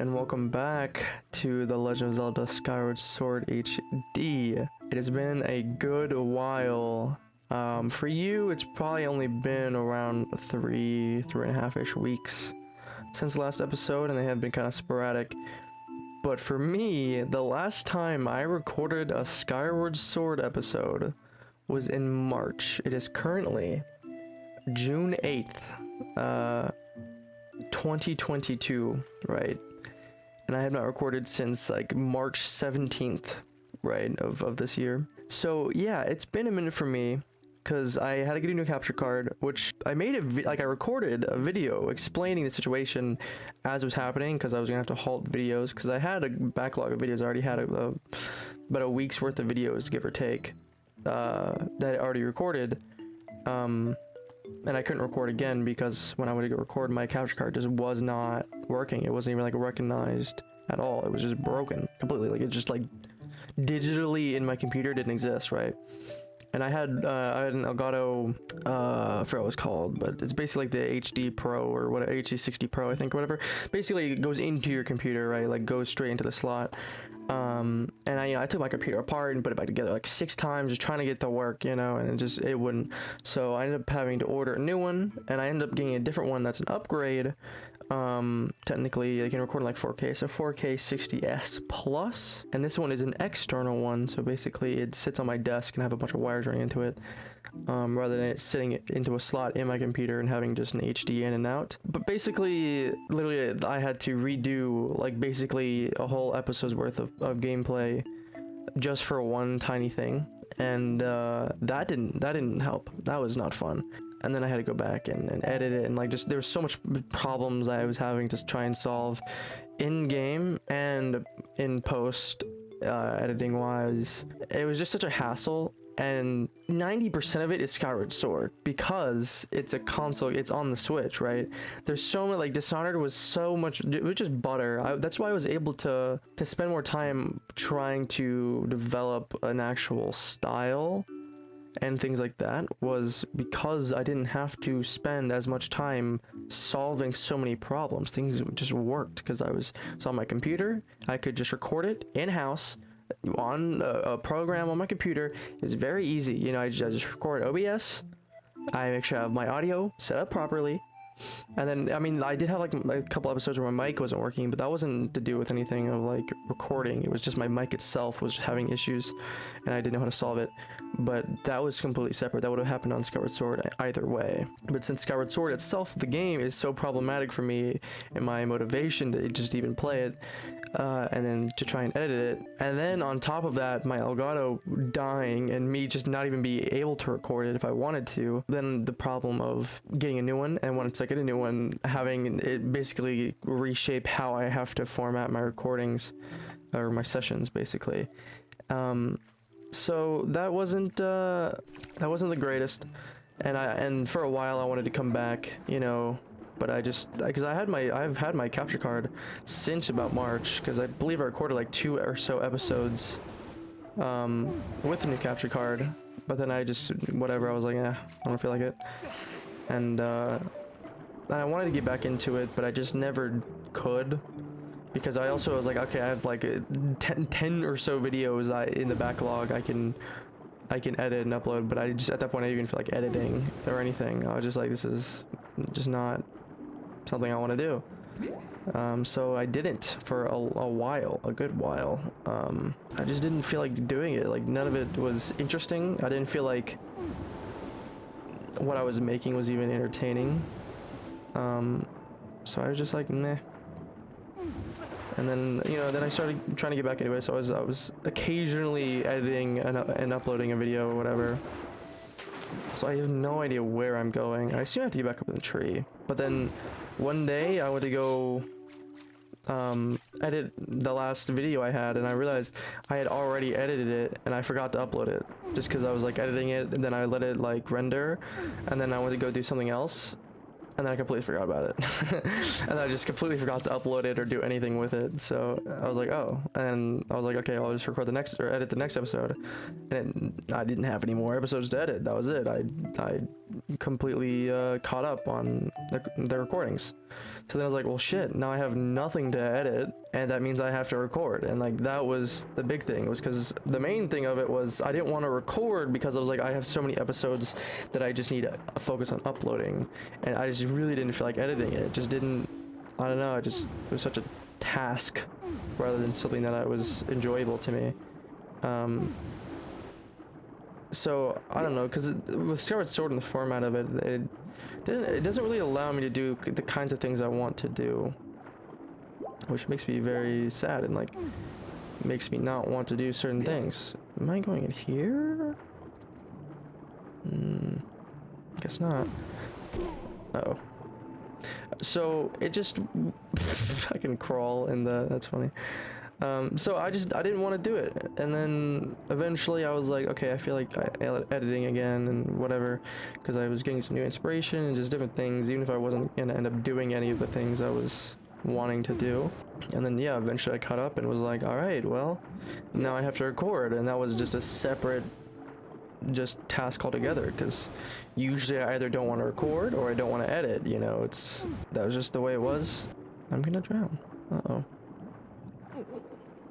and welcome back to The Legend of Zelda Skyward Sword HD. It has been a good while. For you, it's probably only been around three and a half-ish weeks since the last episode, and they have been kind of sporadic. But for me, the last time I recorded a Skyward Sword episode was in March. It is currently June 8th, 2022, right? And I have not recorded since like March 17th, right, of this year. So yeah, it's been a minute for me because I had to get a new capture card, which I made I recorded a video explaining the situation as it was happening, because I was gonna have to halt videos because I had a backlog of videos. I already had about a week's worth of videos, give or take, that I already recorded. And I couldn't record again because when I went to go record, my capture card just was not working. It wasn't even like recognized at all. It was just broken completely. Like it just like digitally in my computer didn't exist, right? And I had an Elgato, I forgot what it was called, but it's basically like the HD Pro or what, HD 60 Pro, I think, or whatever. Basically, it goes into your computer, right? Like goes straight into the slot. And I took my computer apart and put it back together like 6 times, just trying to get it to work, you know, and it wouldn't. So I ended up having to order a new one, and I ended up getting a different one that's an upgrade. Technically, I can record in like 4K, so 4K 60s plus, and this one is an external one, so basically it sits on my desk and have a bunch of wires running into it, rather than it sitting into a slot in my computer and having just an HD in and out. But basically, literally, I had to redo like basically a whole episode's worth of gameplay just for one tiny thing, and that didn't help. That was not fun. And then I had to go back and edit it, and like just there was so much problems I was having to try and solve in game and in post, editing wise. It was just such a hassle, and 90% of it is Skyward Sword because it's a console, it's on the Switch, right? There's so many, like Dishonored was so much, it was just butter. That's why I was able to spend more time trying to develop an actual style and things like that, was because I didn't have to spend as much time solving so many problems. Things just worked because I was on my computer. I could just record it in-house on a program on my computer. It's very easy, you know. I just record OBS. I make sure I have my audio set up properly. And then, I mean, I did have like a couple episodes where my mic wasn't working, but that wasn't to do with anything of like recording. It was just my mic itself was having issues, and I didn't know how to solve it. But that was completely separate. That would have happened on Skyward Sword either way. But since Skyward Sword itself, the game, is so problematic for me and my motivation to just even play it, and then to try and edit it, and then on top of that, my Elgato dying and me just not even be able to record it if I wanted to, then the problem of getting a new one, and once I get a new one, having it basically reshape how I have to format my recordings or my sessions, basically. So that wasn't the greatest, and for a while I wanted to come back, you know. But because I've had my capture card since about March, because I believe I recorded like 2 or so episodes with the new capture card, but then I just, whatever, I was like, I don't feel like it. And I wanted to get back into it, but I just never could, because I also was like, okay, I have like 10 or so videos in the backlog I can edit and upload, but I just, at that point, I didn't even feel like editing or anything. I was just like, this is just not something I want to do. So I didn't for a while, a good while. I just didn't feel like doing it. Like none of it was interesting. I didn't feel like what I was making was even entertaining. So I was just like, meh. And then, you know, then I started trying to get back into it. So I was occasionally editing and uploading a video or whatever. So I have no idea where I'm going. I assume I have to get back up in the tree. But then one day I went to go edit the last video I had, and I realized I had already edited it and I forgot to upload it, just because I was like editing it and then I let it like render, and then I went to go do something else, and then I completely forgot about it. And I just completely forgot to upload it or do anything with it. So I was like, oh, and I was like, okay, I'll just record the next or edit the next episode. And I didn't have any more episodes to edit. That was it. I completely caught up on the recordings. So then I was like, well, shit, now I have nothing to edit, and that means I have to record. And like, that was the big thing, was because the main thing of it was I didn't want to record because I was like, I have so many episodes that I just need to focus on uploading, and I just really didn't feel like editing it. It just didn't, I don't know, it was such a task rather than something that was enjoyable to me. So I don't know, because with Skyward Sword and the format of it, it doesn't really allow me to do the kinds of things I want to do, which makes me very sad and like makes me not want to do certain things. Am I going in here? Guess not. Uh-oh. So it just I can crawl in the, that's funny. So I didn't want to do it, and then eventually I was like, okay, I feel like editing again and whatever, because I was getting some new inspiration and just different things, even if I wasn't gonna end up doing any of the things I was wanting to do. And then yeah, eventually I caught up and was like, all right, well, now I have to record, and that was just a separate just task altogether, because usually I either don't want to record or I don't want to edit, you know. That was just the way it was. I'm gonna drown. Uh-oh.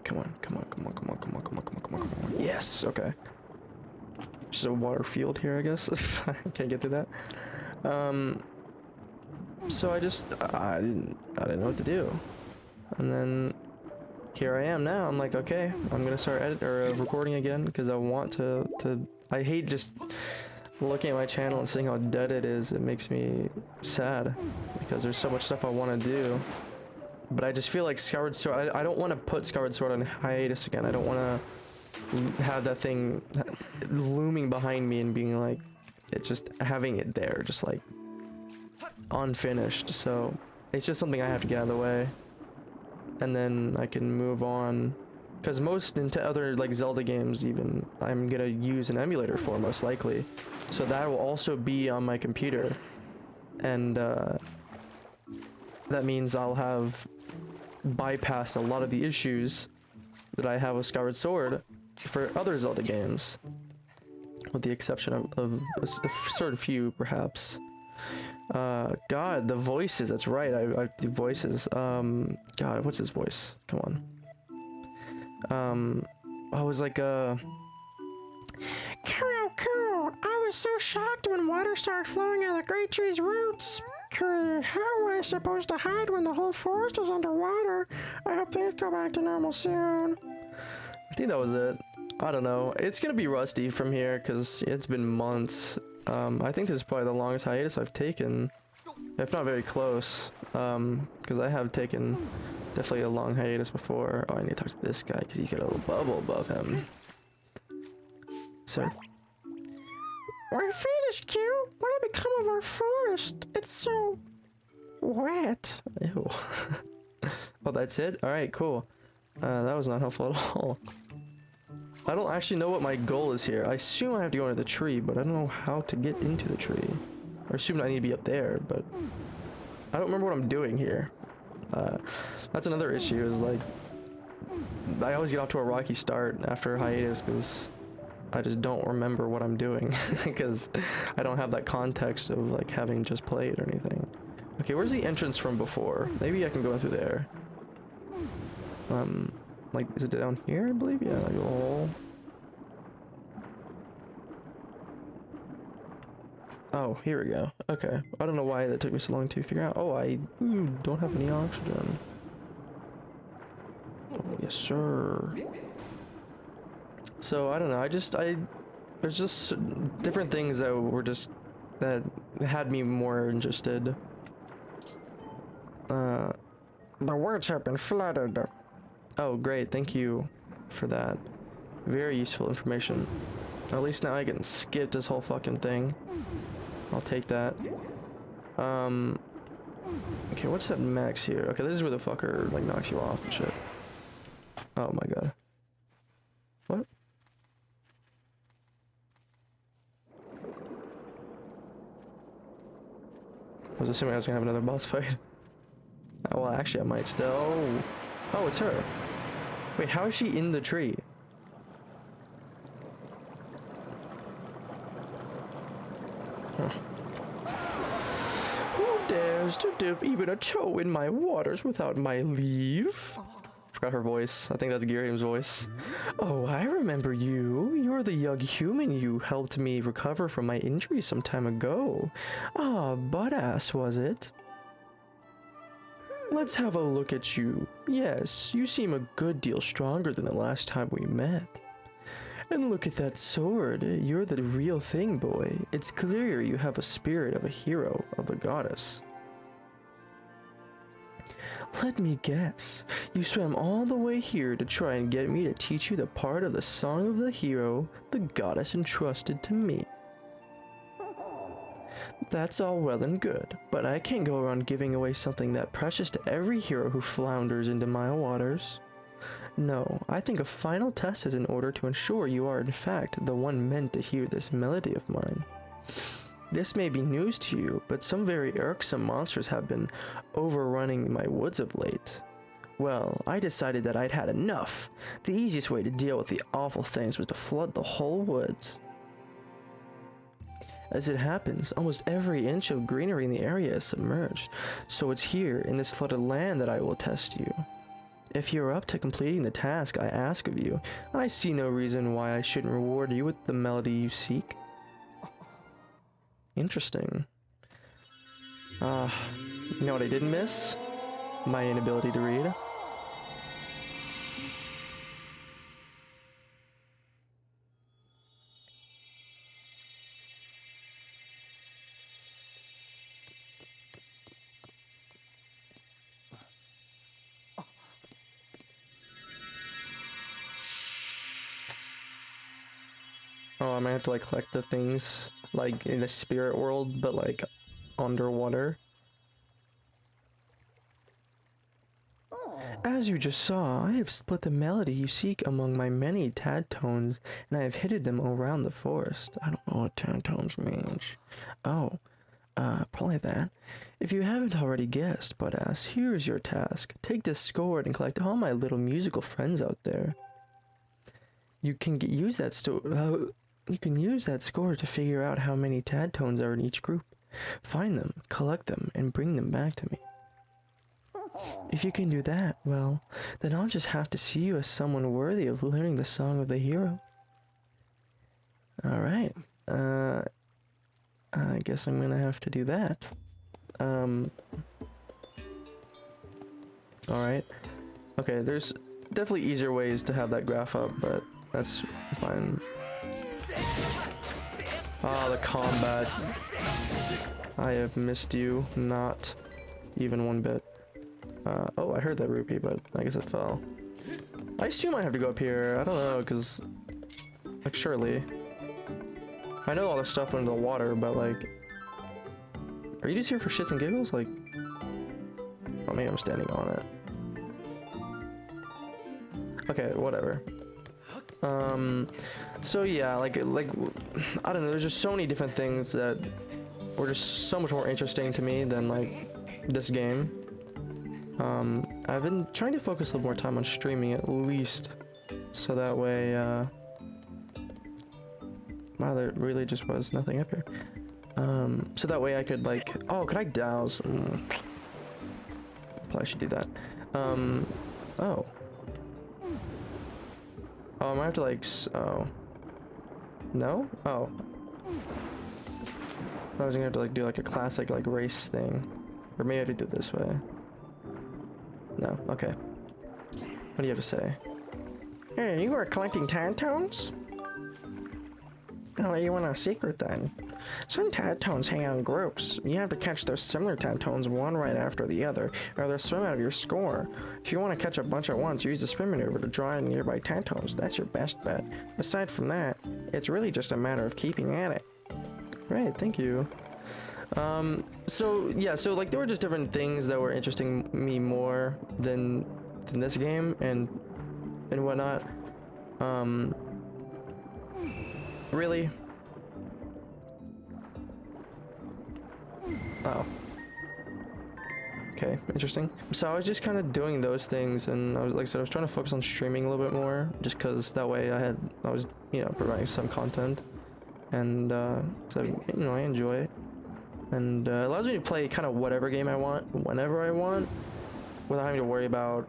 Come on, come on, come on, come on, come on, come on, come on, come on, come on. Yes, okay. Just a water field here, I guess. I can't get through that. So I didn't know what to do. And then here I am now. I'm like, okay, I'm gonna start recording again, because I want to I hate just looking at my channel and seeing how dead it is. It makes me sad, because there's so much stuff I want to do. But I just feel like Skyward Sword, I don't want to put Skyward Sword on hiatus again. I don't want to have that thing looming behind me and being like, it's just having it there, just like unfinished. So it's just something I have to get out of the way, and then I can move on. Because most other like Zelda games, even, I'm gonna use an emulator for most likely, so that will also be on my computer, and that means I'll have bypassed a lot of the issues that I have with Skyward Sword for other Zelda games, with the exception of a certain few, perhaps. God, the voices, that's right, the voices, God, what's his voice? Come on. I was like, Cool, I was so shocked when water started flowing out of the great tree's roots. How am I supposed to hide when the whole forest is underwater? I hope things go back to normal soon. I think that was it. I don't know. It's gonna be rusty from here, because it's been months. I think this is probably the longest hiatus I've taken, if not very close, because I have taken definitely a long hiatus before. Oh, I need to talk to this guy, because he's got a little bubble above him. Sir? We're finished, Q. What did become of our forest? It's so wet. Ew. Oh, that's it? Alright, cool. That was not helpful at all. I don't actually know what my goal is here. I assume I have to go into the tree, but I don't know how to get into the tree. I assume I need to be up there, but I don't remember what I'm doing here. That's another issue, is like, I always get off to a rocky start after hiatus, because I just don't remember what I'm doing, because I don't have that context of like having just played or anything. Okay, where's the entrance from before? Maybe I can go in through there. Like, is it down here, I believe? Yeah, like, oh, here we go. Okay, I don't know why that took me so long to figure out. Oh, I don't have any oxygen. Oh, yes, sir. So I don't know. There's just different things that had me more interested. The words have been flooded. Oh, great. Thank you for that. Very useful information. At least now I can skip this whole fucking thing. I'll take that. Okay, what's that max here? Okay, this is where the fucker like knocks you off and shit. Oh my god. What? was assuming I was gonna have another boss fight. Well, actually, I might still. Oh, it's her. Wait, how is she in the tree? Huh. Who dares to dip even a toe in my waters without my leave? Forgot her voice. I think that's Giriam's voice. Oh, I remember you. You're the young human you helped me recover from my injury some time ago. Ah, butt-ass, was it? Let's have a look at you. Yes, you seem a good deal stronger than the last time we met. And look at that sword. You're the real thing, boy. It's clear you have a spirit of a hero, of a goddess. Let me guess. You swam all the way here to try and get me to teach you the part of the song of the hero the goddess entrusted to me. That's all well and good, but I can't go around giving away something that precious to every hero who flounders into my waters. No, I think a final test is in order to ensure you are in fact the one meant to hear this melody of mine. This may be news to you, but some very irksome monsters have been overrunning my woods of late. Well, I decided that I'd had enough. The easiest way to deal with the awful things was to flood the whole woods. As it happens, almost every inch of greenery in the area is submerged, so it's here, in this flooded land, that I will test you. If you're up to completing the task I ask of you, I see no reason why I shouldn't reward you with the melody you seek. Interesting. You know what I didn't miss? My inability to read. Oh, I might have to like collect the things like in the spirit world, but like underwater. As you just saw, I have split the melody you seek among my many tad tones, and I have hidden them around the forest. I don't know what tad tones means. Oh, probably that. If you haven't already guessed, Butt-ass, here's your task. Take this Skyward and collect all my little musical friends out there. You can use that score to figure out how many tad tones are in each group. Find them, collect them, and bring them back to me. If you can do that, well, then I'll just have to see you as someone worthy of learning the song of the hero. Alright, I guess I'm gonna have to do that. Alright. Okay, there's definitely easier ways to have that graph up, but that's fine. Ah, the combat. I have missed you, not even one bit. Oh, I heard that rupee, but I guess it fell. I assume I have to go up here. I don't know, because, like, surely. I know all this stuff under the water, but, like, are you just here for shits and giggles? Like, oh, maybe I'm standing on it. Okay, whatever. So yeah, like, I don't know, there's just so many different things that were just so much more interesting to me than, like, this game. I've been trying to focus a little more time on streaming at least, so that way, wow, there really just was nothing up here. So that way I could, like, oh, could I douse? Probably should do that. Oh. Oh, I might have to, like, oh. No? Oh. I was gonna have to, like, do, like, a classic, like, race thing. Or maybe I have to do it this way. No, okay. What do you have to say? Hey, you are collecting tad tones? Oh, you want a secret then? Some tad tones hang out in groups. You have to catch those similar tad tones one right after the other, or they'll swim out of your score. If you want to catch a bunch at once, use the spin maneuver to draw in nearby tad tones. That's your best bet. Aside from that, it's really just a matter of keeping at it. Great, thank you. So yeah, so like there were just different things that were interesting me more than this game and whatnot. Really? Oh. okay, interesting. So I was just kind of doing those things, and I was, like I said, I was trying to focus on streaming a little bit more, just because that way I was, you know, providing some content, and so, you know, I enjoy it, and it allows me to play kind of whatever game I want, whenever I want, without having to worry about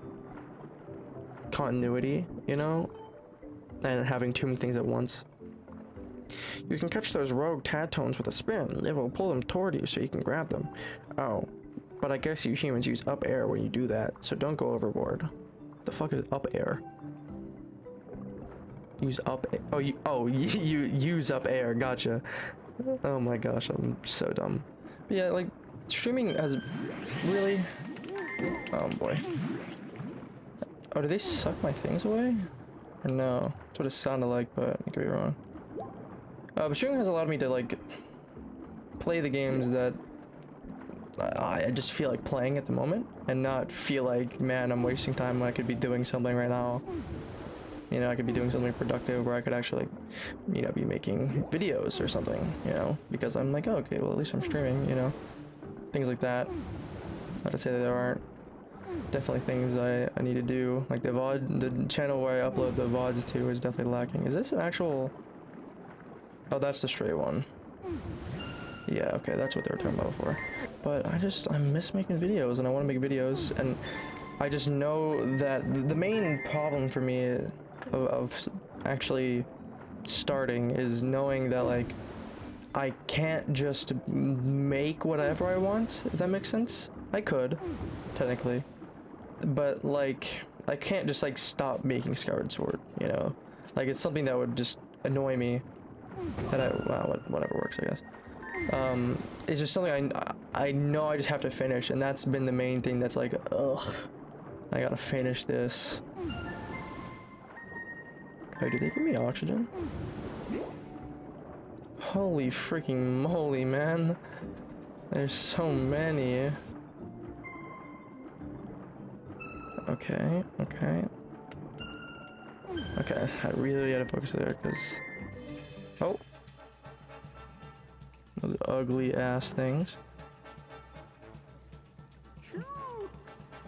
continuity, you know, and having too many things at once. You can catch those rogue Tadtones with a spin. It will pull them toward you so you can grab them. Oh, but I guess you humans use up air when you do that, so don't go overboard. The fuck is up air? Use up air. Oh, you use up air. Gotcha. Oh my gosh, I'm so dumb. But yeah, like, streaming has really... Oh boy. Oh, did they suck my things away? Or no? That's what it sounded like, but I could be wrong. But streaming has allowed me to, like, play the games that I just feel like playing at the moment, and not feel like, man, I'm wasting time when I could be doing something right now. You know, I could be doing something productive where I could actually, you know, be making videos or something, you know, because I'm like, oh, okay, well, at least I'm streaming, you know, things like that. Not to say that there aren't definitely things I need to do, like the VOD, the channel where I upload the VODs to is definitely lacking. Is this an actual... Oh, that's the stray one. Yeah, okay, that's what they were talking about before. But I miss making videos, and I want to make videos, and I just know that the main problem for me of actually starting is knowing that, like, I can't just make whatever I want, if that makes sense. I could, technically, but, like, I can't just, like, stop making Skyward Sword, you know? Like, it's something that would just annoy me, that well, whatever works, I guess. It's just something I know I just have to finish, and that's been the main thing that's like, ugh, I gotta finish this. Wait, did they give me oxygen? Holy freaking moly, man. There's so many. Okay, okay. Okay, I really gotta focus there, because... Oh. Those ugly ass things.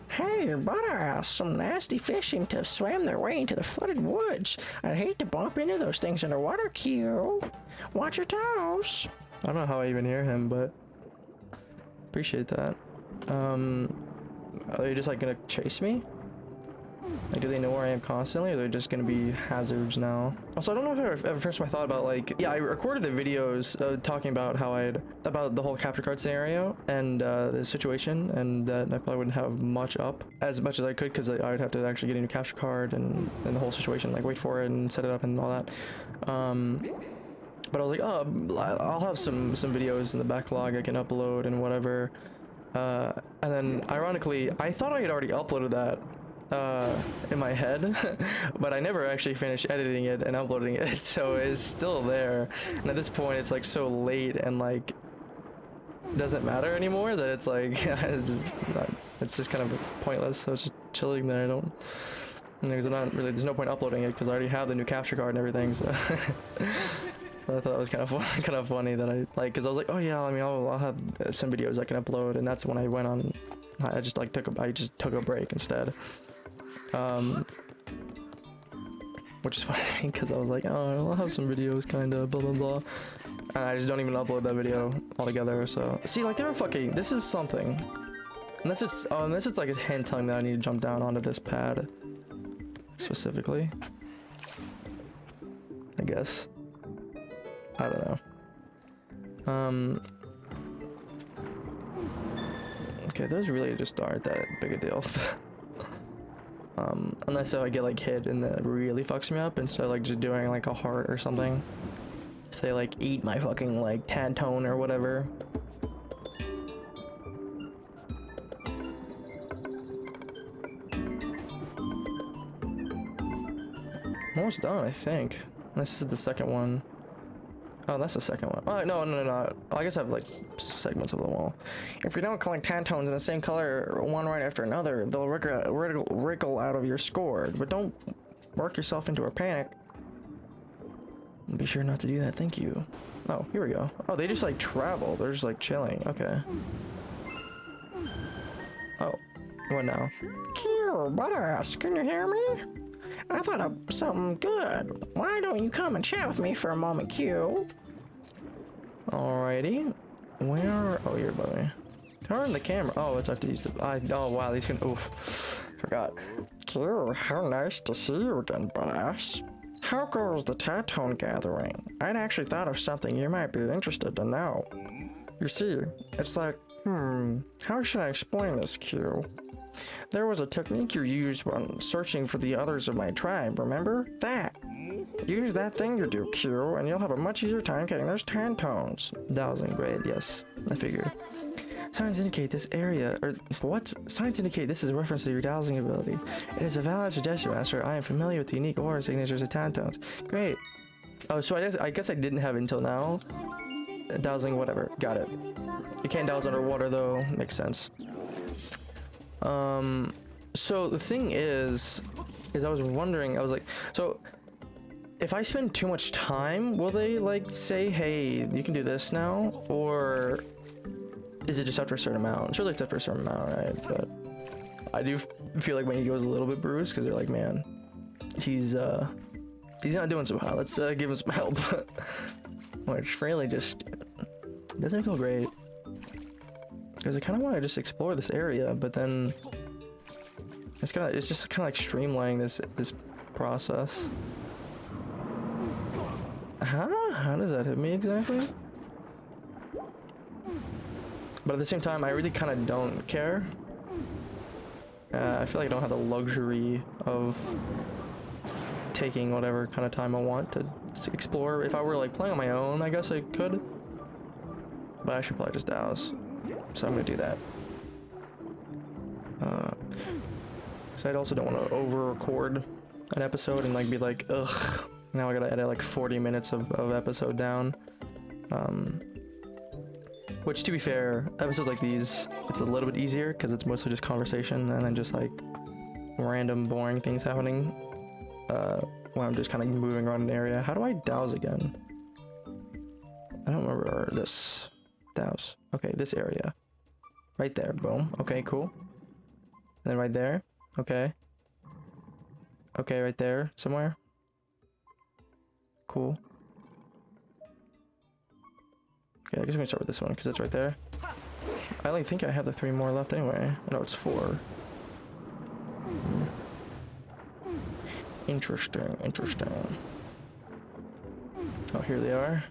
Hey, butter, some nasty fish seem to have swam their way into the flooded woods. I'd hate to bump into those things underwater, Q. Watch your toes. I don't know how I even hear him, but appreciate that. Are they just like gonna chase me? Like, do they know where I am constantly, or they're just gonna be hazards now? Also, I don't know if I ever finished my thought about, like, yeah, I recorded the videos talking about how about the whole capture card scenario and the situation, and that I probably wouldn't have much as much as I could, because I would have to actually get a new capture card and the whole situation, like wait for it and set it up and all that. But I was like, oh, I'll have some videos in the backlog I can upload and whatever. And then, ironically, I thought I had already uploaded that in my head, but I never actually finished editing it and uploading it, so it's still there. And at this point, it's like so late and like doesn't matter anymore that it's like it's just kind of pointless. So it's just chilling there. I don't, because I'm not really. There's no point uploading it because I already have the new capture card and everything. So. So I thought it was kind of funny that I like, because I was like, oh yeah, I mean, I'll have some videos I can upload, and that's when I went on. I just took a break instead. Which is funny because I was like, oh, I'll have some videos, kind of, blah blah blah, and I just don't even upload that video altogether. So see, like, they're fucking. This is something. Unless it's like a hint telling me that I need to jump down onto this pad specifically. I guess. I don't know. Okay, those really just aren't that big a deal. Unless I get like hit and that really fucks me up instead of like just doing like a heart or something. If they like eat my fucking like Tadtone or whatever. I'm almost done, I think. This is the second one. Oh, that's the second one. Oh, no. I guess I have like segments of them all. If you don't collect Tadtones in the same color, one right after another, they'll wriggle out of your score. But don't work yourself into a panic. Be sure not to do that. Thank you. Oh, here we go. Oh, they just like travel. They're just like chilling. Okay. Oh, what now? Q, badass, can you hear me? I thought of something good. Why don't you come and chat with me for a moment, Q? Alrighty. Where? Oh, you're above me. Turn the camera. Oh, it's have to use the. Oh wow, these can. Oof. Forgot. Q, how nice to see you again, badass. How goes the Tatone gathering? I'd actually thought of something you might be interested to know. You see, it's like, how should I explain this, Q? There was a technique you used when searching for the others of my tribe, remember? That! Use that thing you do, Q, and you'll have a much easier time getting those Tantones. Dowsing, great, yes. I figured. Signs indicate this area, or what? Signs indicate this is a reference to your dowsing ability. It is a valid suggestion, Master. I am familiar with the unique aura signatures of Tantones. Great. Oh, so I guess I didn't have it until now. Dowsing, whatever. Got it. You can't douse underwater though. Makes sense. So the thing is I was wondering, I was like, so if I spend too much time, will they like say, hey, you can do this now? Or is it just after a certain amount? Surely it's after a certain amount, right? But I do feel like my ego is a little bit bruised because they're like, man, he's not doing so hot. Let's give him some help. Which really just doesn't feel great. Because I kind of want to just explore this area, but then it's just kind of like streamlining this process. Huh? How does that hit me exactly? But at the same time, I really kind of don't care. I feel like I don't have the luxury of taking whatever kind of time I want to explore. If I were like playing on my own, I guess I could. But I should probably just douse. So I'm gonna do that. So I also don't want to over-record an episode and like be like, ugh, now I gotta edit like 40 minutes of episode down. Which, to be fair, episodes like these, it's a little bit easier because it's mostly just conversation and then just like random boring things happening when I'm just kind of moving around an area. How do I douse again? I don't remember this. Douse. Okay, this area. Right there. Boom. Okay, cool. And then right there. Okay. Okay, right there somewhere. Cool. Okay, I guess I'm gonna start with this one because it's right there. I only think I have the 3 more left anyway. No, it's 4. Interesting, interesting. Oh, here they are.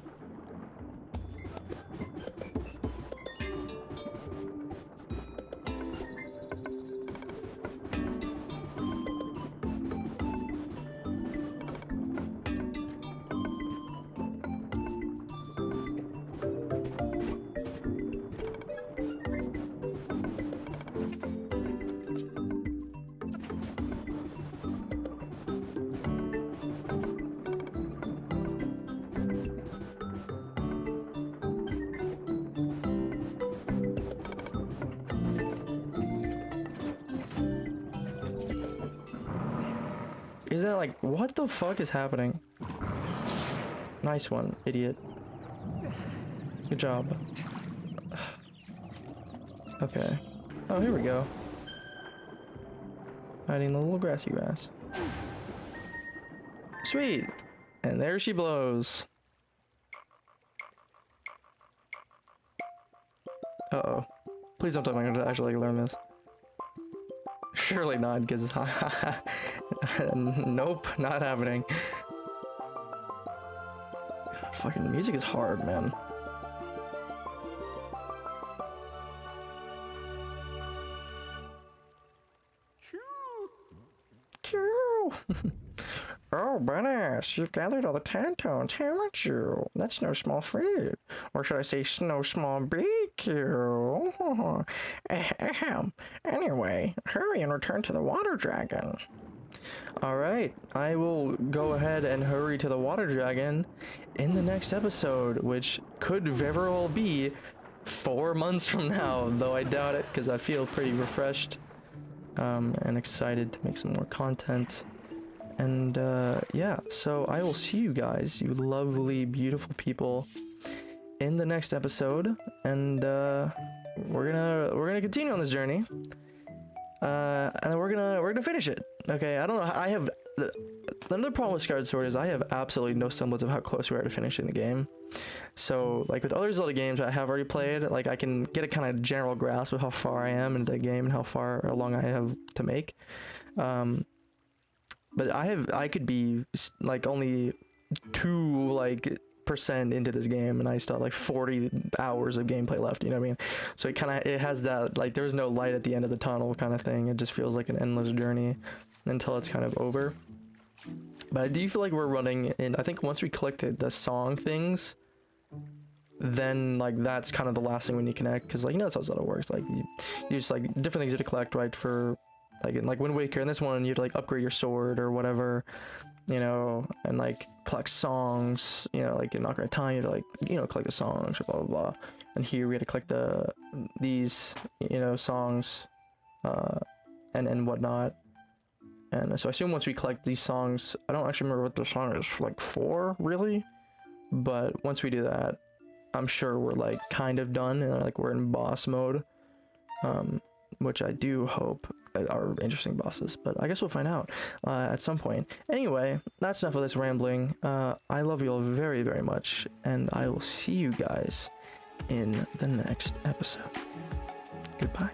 Is that like, what the fuck is happening? Nice one, idiot. Good job. Okay. Oh, here we go. Hiding the little grassy grass. Sweet! And there she blows. Uh-oh. Please don't tell me I'm gonna actually like, learn this. Surely not, because nope, not happening. God, fucking music is hard, man. Q. Oh, badass, you've gathered all the Tantones, haven't you? That's no small feat. Or should I say, no small BQ? Ahem. Anyway, hurry and return to the water dragon. Alright, I will go ahead and hurry to the water dragon in the next episode, which could very well be 4 months from now, though I doubt it, because I feel pretty refreshed and excited to make some more content. And yeah, so I will see you guys, you lovely, beautiful people, in the next episode, and we're gonna continue on this journey. and then we're gonna finish it. Okay, I don't know. I have another problem with Skyward Sword is I have absolutely no semblance of how close we are to finishing the game. So like with other Zelda games I have already played, like I can get a kind of general grasp of how far I am into the game and how far along I have to make. But I could be like only 2% into this game and I still have like 40 hours of gameplay left, you know what I mean? So it has that, like, there's no light at the end of the tunnel kind of thing. It just feels like an endless journey until it's kind of over. But I do feel like we're running in, I think once we collected the song things, then like that's kind of the last thing when you connect, because like, you know, that's how Zelda works. Like you just like different things you have to collect, right? For like Wind Waker, and this one you have to like upgrade your sword or whatever, you know, and like collect songs, you know, like in Ocarina of Time you have to like, you know, collect the songs, blah blah blah. And here we had to collect these, you know, songs, and whatnot. And so I assume once we collect these songs, I don't actually remember what the song is, like 4 really, but once we do that, I'm sure we're like kind of done and like we're in boss mode, which I do hope are interesting bosses, but I guess we'll find out at some point. Anyway, that's enough of this rambling. I love you all very, very much, and I will see you guys in the next episode. Goodbye.